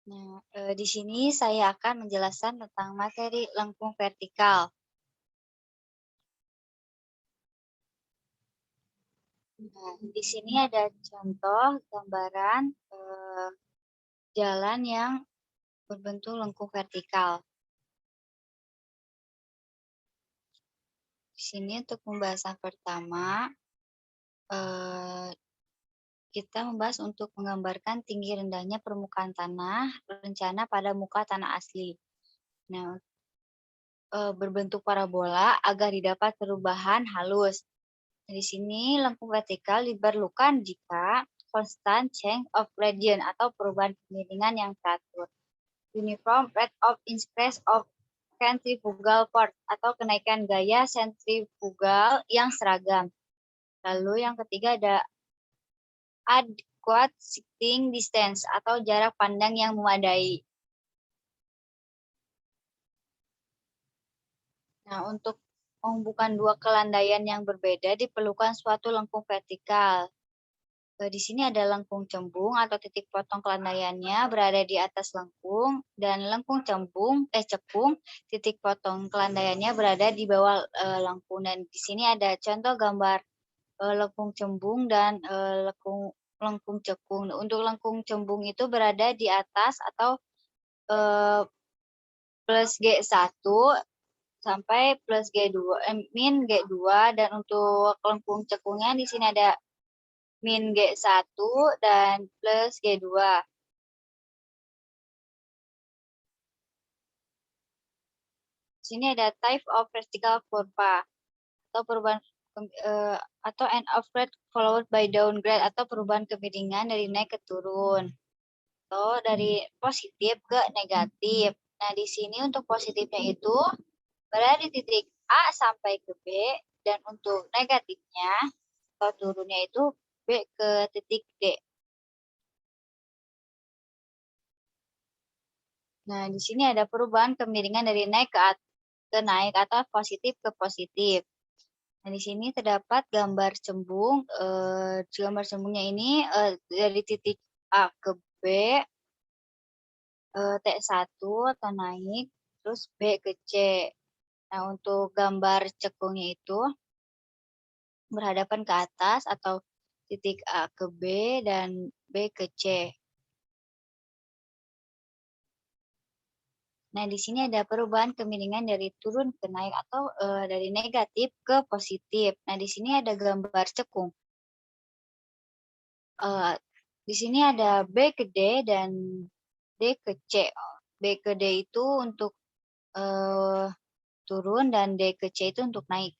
Nah, di sini saya akan menjelaskan tentang materi lengkung vertikal. Nah, di sini ada contoh gambaran jalan yang berbentuk lengkung vertikal. Di sini untuk pembahasan pertama, kita membahas untuk menggambarkan tinggi rendahnya permukaan tanah, rencana pada muka tanah asli. Nah, berbentuk parabola agar didapat perubahan halus. Di sini lengkung vertikal diperlukan jika constant change of region atau perubahan kemiringan yang teratur. Uniform rate of increase of centrifugal force atau kenaikan gaya sentrifugal yang seragam. Lalu yang ketiga ada adequate sighting distance atau jarak pandang yang memadai. Nah, untuk menghubungkan dua kelandaian yang berbeda diperlukan suatu lengkung vertikal. Di sini ada lengkung cembung atau titik potong kelandaiannya berada di atas lengkung, dan lengkung cekung titik potong kelandaiannya berada di bawah lengkung. Dan di sini ada contoh gambar lengkung cembung dan lengkung cekung. Untuk lengkung cembung itu berada di atas atau plus G1 sampai plus G2, min G2, dan untuk lengkung cekungnya di sini ada min G1 dan plus G2. Di sini ada type of vertical curva atau perubahan atau end of grade followed by downgrade atau perubahan kemiringan dari naik ke turun atau dari positif ke negatif. Nah, di sini untuk positifnya itu berada di titik A sampai ke B, dan untuk negatifnya atau turunnya itu B ke titik D. Nah, di sini ada perubahan kemiringan dari naik ke naik atau positif ke positif. Nah, di sini terdapat gambar cembung. Gambar cembungnya ini dari titik A ke B, T1 atau naik, terus B ke C. Nah, untuk gambar cekungnya itu berhadapan ke atas atau titik A ke B dan B ke C. Nah, di sini ada perubahan kemiringan dari turun ke naik atau dari negatif ke positif. Nah, di sini ada gambar cekung. Di sini ada B ke D dan D ke C. B ke D itu untuk turun dan D ke C itu untuk naik.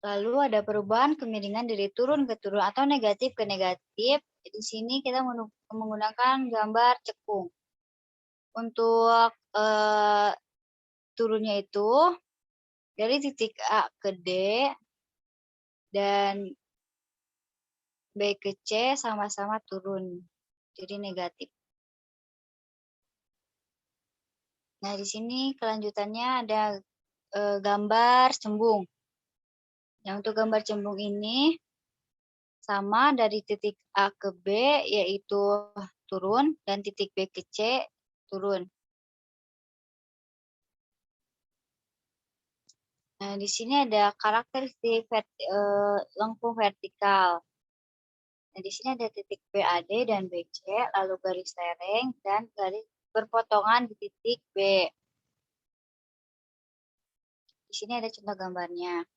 Lalu ada perubahan kemiringan dari turun ke turun atau negatif ke negatif. Di sini kita menggunakan gambar cekung. Untuk turunnya itu dari titik A ke D dan B ke C sama-sama turun, jadi negatif. Nah, di sini kelanjutannya ada gambar cembung. Nah, untuk gambar cembung ini sama dari titik A ke B, yaitu turun, dan titik B ke C turun. Nah, di sini ada karakteristik lengkung vertikal. Nah, di sini ada titik BAD dan BC, lalu garis lereng, dan garis berpotongan di titik B. Di sini ada contoh gambarnya.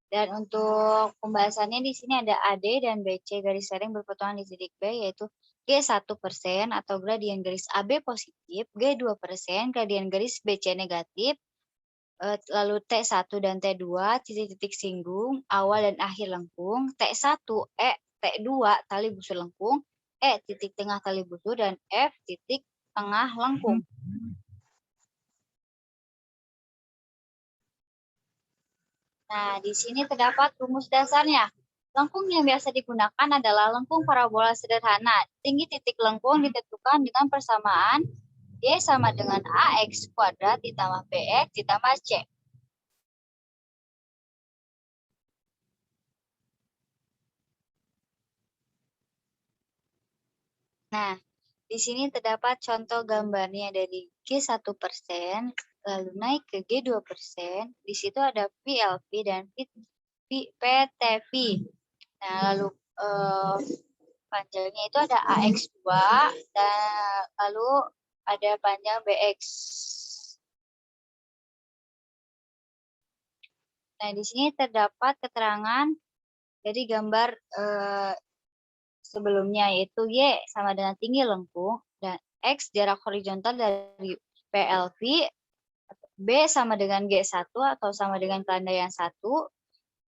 Dan untuk pembahasannya di sini ada AD dan BC garis lereng berpotongan di titik B, yaitu G1% atau gradien garis AB positif, G2% gradien garis BC negatif, lalu T1 dan T2 titik-titik singgung, awal dan akhir lengkung, T1, T2 tali busur lengkung, titik tengah tali busur, dan F titik tengah lengkung. Nah, di sini terdapat rumus dasarnya. Lengkung yang biasa digunakan adalah lengkung parabola sederhana. Tinggi titik lengkung ditentukan dengan persamaan Y sama dengan AX kuadrat ditambah BX ditambah C. Nah, di sini terdapat contoh gambarnya dari G1%, lalu naik ke G2%. Di situ ada VLV dan PTV. Nah, lalu panjangnya itu ada AX2 dan lalu ada panjang BX. Nah, di sini terdapat keterangan dari gambar sebelumnya, yaitu Y sama dengan tinggi lengkung dan X jarak horizontal dari PLV, B sama dengan G1 atau sama dengan kelandaian 1,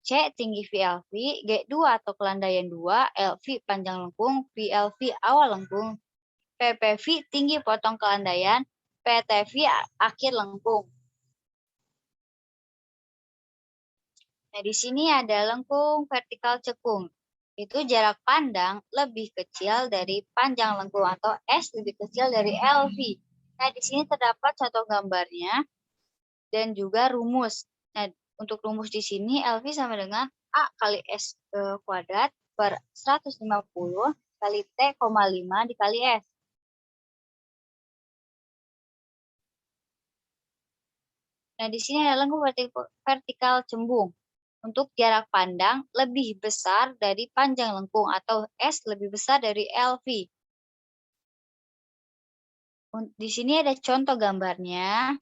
C tinggi VLV, G2 atau kelandaian 2, LV panjang lengkung, VLV awal lengkung, PPV tinggi potong kelandaian, PTV akhir lengkung. Nah, di sini ada lengkung vertikal cekung. Itu jarak pandang lebih kecil dari panjang lengkung atau S lebih kecil dari LV. Nah, di sini terdapat contoh gambarnya dan juga rumus. Nah, untuk rumus di sini LV sama dengan A kali S kuadrat per 150 kali T,5 dikali S. Nah, di sini ada lengkung vertikal cembung. Untuk jarak pandang lebih besar dari panjang lengkung atau S lebih besar dari LV. Di sini ada contoh gambarnya.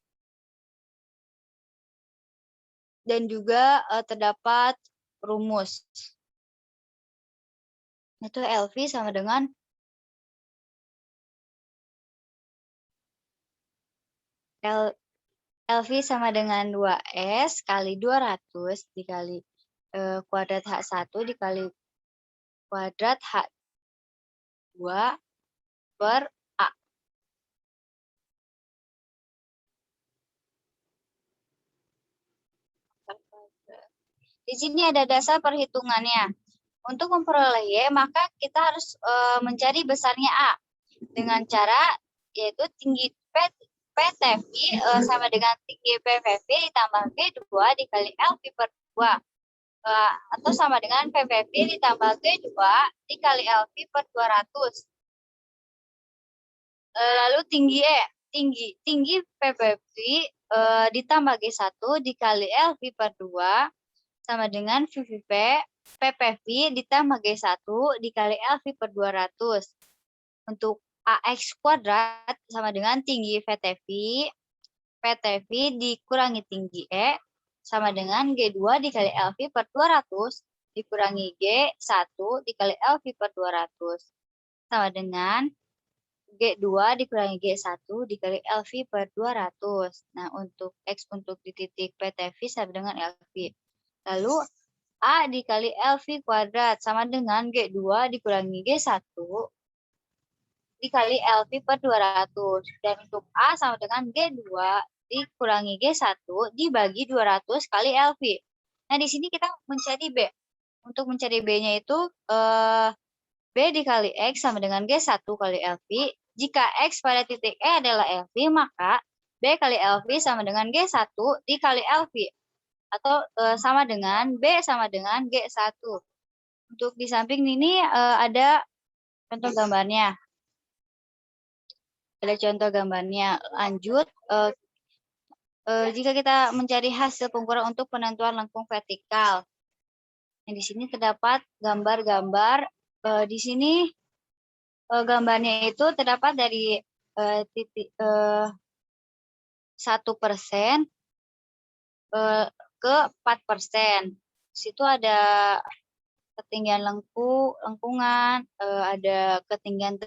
Dan juga terdapat rumus. Itu LV sama dengan LV sama dengan 2S kali 200 dikali kuadrat H1 dikali kuadrat H2 per A. Di sini ada dasar perhitungannya. Untuk memperoleh Y, maka kita harus mencari besarnya A dengan cara yaitu tinggi PTV sama dengan tinggi PVV ditambah G2 dikali LV per 2. Atau sama dengan PVV ditambah G2 dikali LV per 200. Lalu tinggi PVV ditambah G1 dikali LV per 2 sama dengan PPV ditambah G1 dikali LV per 200. Untuk AX kuadrat sama dengan tinggi PTV dikurangi tinggi E sama dengan G2 dikali LV per 200 dikurangi G1 dikali LV per 200 sama dengan G2 dikurangi G1 dikali LV per 200. Nah, untuk X untuk di titik PTV sama dengan LV. Lalu A dikali LV kuadrat sama dengan G2 dikurangi G1 dikali LV per 200. Dan untuk A sama dengan G2 dikurangi G1 dibagi 200 kali LV. Nah, di sini kita mencari B. Untuk mencari B-nya itu B dikali X sama dengan G1 kali LV. Jika X pada titik E adalah LV, maka B kali LV sama dengan G1 dikali LV. Atau sama dengan B sama dengan G1. Untuk di samping ini ada contoh gambarnya. Ada contoh gambarnya. Lanjut, jika kita mencari hasil pengukuran untuk penentuan lengkung vertikal. Nah, di sini terdapat gambar-gambar. Di sini gambarnya itu terdapat dari titik 1% ke 4%. Di situ ada ketinggian lengkungan, ada ketinggian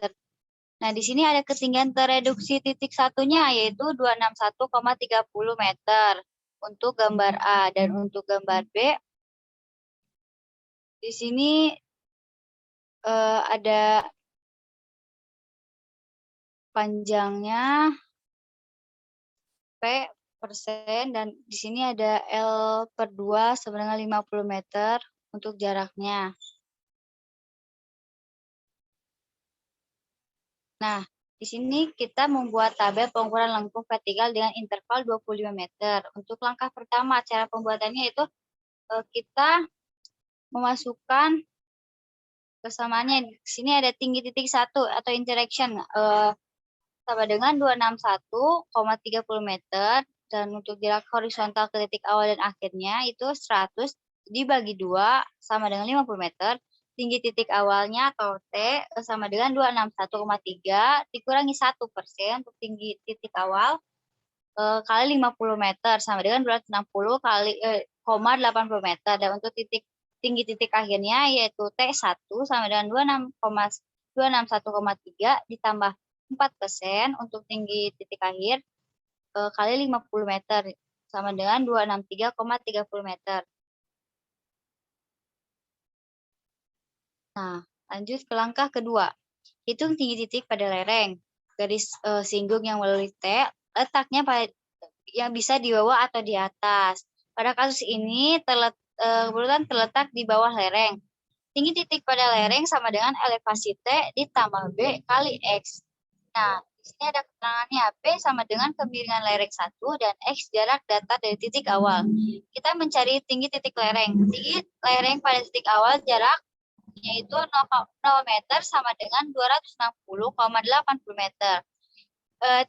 Nah, di sini ada ketinggian tereduksi titik satunya, yaitu 261,30 meter untuk gambar A. Dan untuk gambar B, di sini ada panjangnya P persen, dan di sini ada L per 2 sama dengan 50 meter untuk jaraknya. Nah, di sini kita membuat tabel pengukuran lengkung vertikal dengan interval 25 meter. Untuk langkah pertama, cara pembuatannya itu kita memasukkan Persamaannya di sini ada tinggi titik 1 atau interaction sama dengan 261,30 meter, dan untuk jarak horizontal ke titik awal dan akhirnya itu 100 dibagi 2 sama dengan 50 meter. Tinggi titik awalnya atau T sama dengan 261,3 dikurangi 1% untuk tinggi titik awal kali 50 meter sama dengan 260 kali 80 meter, dan untuk tinggi titik akhirnya yaitu T1 sama dengan 261,3 ditambah 4% untuk tinggi titik akhir kali 50 meter sama dengan 263,30 meter. Nah, lanjut ke langkah kedua. Hitung tinggi titik pada lereng. Garis singgung yang melalui T letaknya pada yang bisa di bawah atau di atas. Pada kasus ini kebetulan terletak di bawah lereng. Tinggi titik pada lereng sama dengan elevasi T ditambah B kali X. Nah, di sini ada keterangannya. P sama dengan kemiringan lereng 1 dan X jarak datar dari titik awal. Kita mencari tinggi titik lereng. Tinggi lereng pada titik awal jarak yaitu 0 meter sama dengan 260,80 meter.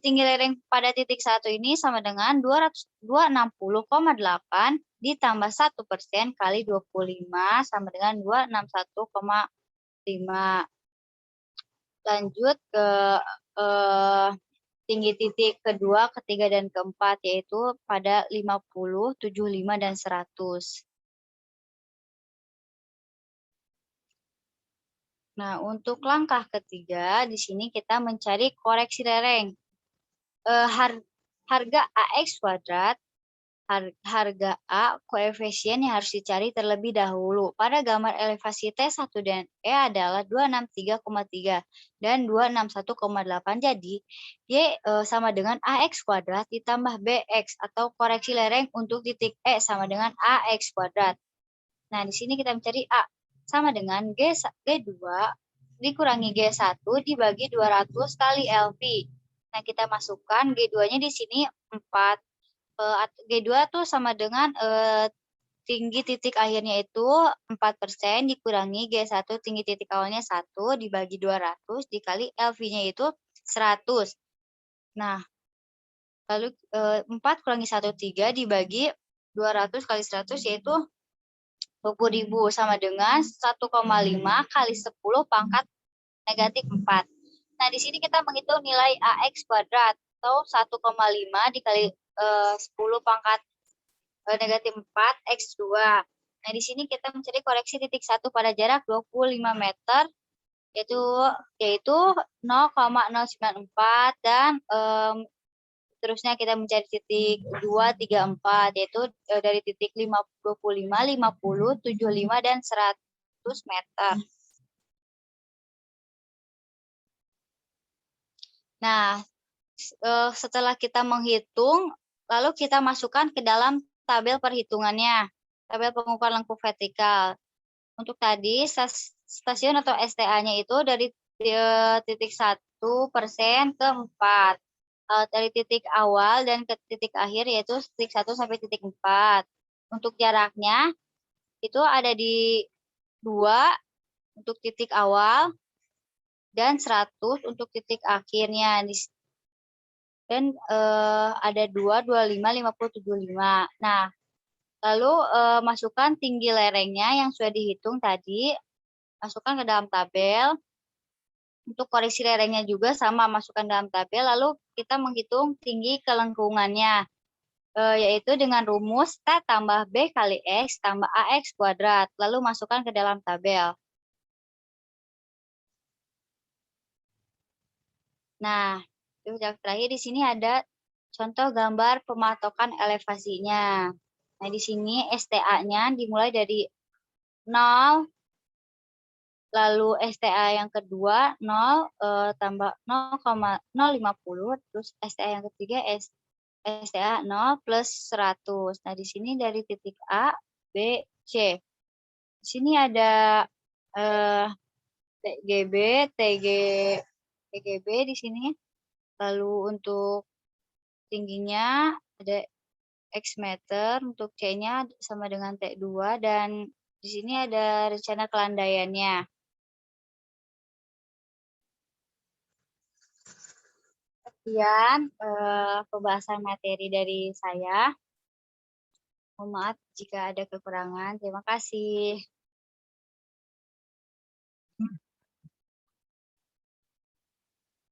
Tinggi lereng pada titik 1 ini sama dengan 260,8 ditambah 1% kali 25 sama dengan 261,5. Lanjut ke tinggi titik kedua, ketiga, dan keempat, yaitu pada 50, 75, dan 100. Nah, untuk langkah ketiga, di sini kita mencari koreksi lereng. Harga AX kuadrat, harga A, koefisien yang harus dicari terlebih dahulu. Pada gambar elevasi T1 dan E adalah 263,3 dan 261,8. Jadi, Y sama dengan AX kuadrat ditambah BX atau koreksi lereng untuk titik E sama dengan AX kuadrat. Nah, di sini kita mencari A sama dengan G2 dikurangi G1 dibagi 200 kali LV. Nah, kita masukkan G2-nya di sini 4. G2 tuh sama dengan tinggi titik akhirnya itu 4% dikurangi G1 tinggi titik awalnya 1 dibagi 200 dikali LV-nya itu 100. Nah, lalu 4 kurangi 1, 3 dibagi 200 kali 100 yaitu 20.000 sama dengan 1,5 kali 10 pangkat negatif 4. Nah, di sini kita menghitung nilai AX kuadrat atau 1,5 dikali 10 pangkat negatif 4 X2. Nah, di sini kita mencari koreksi titik 1 pada jarak 25 meter, yaitu 0,094, dan terusnya kita mencari titik 2, 3, 4, yaitu dari titik 25, 50, 75, dan 100 meter. Nah, setelah kita menghitung, lalu kita masukkan ke dalam tabel perhitungannya, tabel pengukuran lengkung vertikal. Untuk tadi, stasiun atau STA-nya itu dari titik 1% ke 4. Dari titik awal dan ke titik akhir, yaitu titik 1 sampai titik 4. Untuk jaraknya, itu ada di 2 untuk titik awal, dan 100 untuk titik akhirnya. Dan ada 2, 25, 50, 75. Nah, lalu masukkan tinggi lerengnya yang sudah dihitung tadi, masukkan ke dalam tabel. Untuk koreksi lerengnya juga sama, masukkan dalam tabel, lalu kita menghitung tinggi kelengkungannya, yaitu dengan rumus T tambah B kali X tambah AX kuadrat, lalu masukkan ke dalam tabel. Nah, yang terakhir di sini ada contoh gambar pematokan elevasinya. Nah, di sini STA-nya dimulai dari 0, lalu STA yang kedua 0 tambah 0,050, terus STA yang ketiga STA 0 plus 100. Nah, di sini dari titik A, B, C. Di sini ada TGB, TGB di sini. Lalu untuk tingginya ada X meter, untuk C-nya sama dengan T2, dan di sini ada rencana kelandaiannya. Sekian, pembahasan materi dari saya. Mohon maaf jika ada kekurangan. Terima kasih.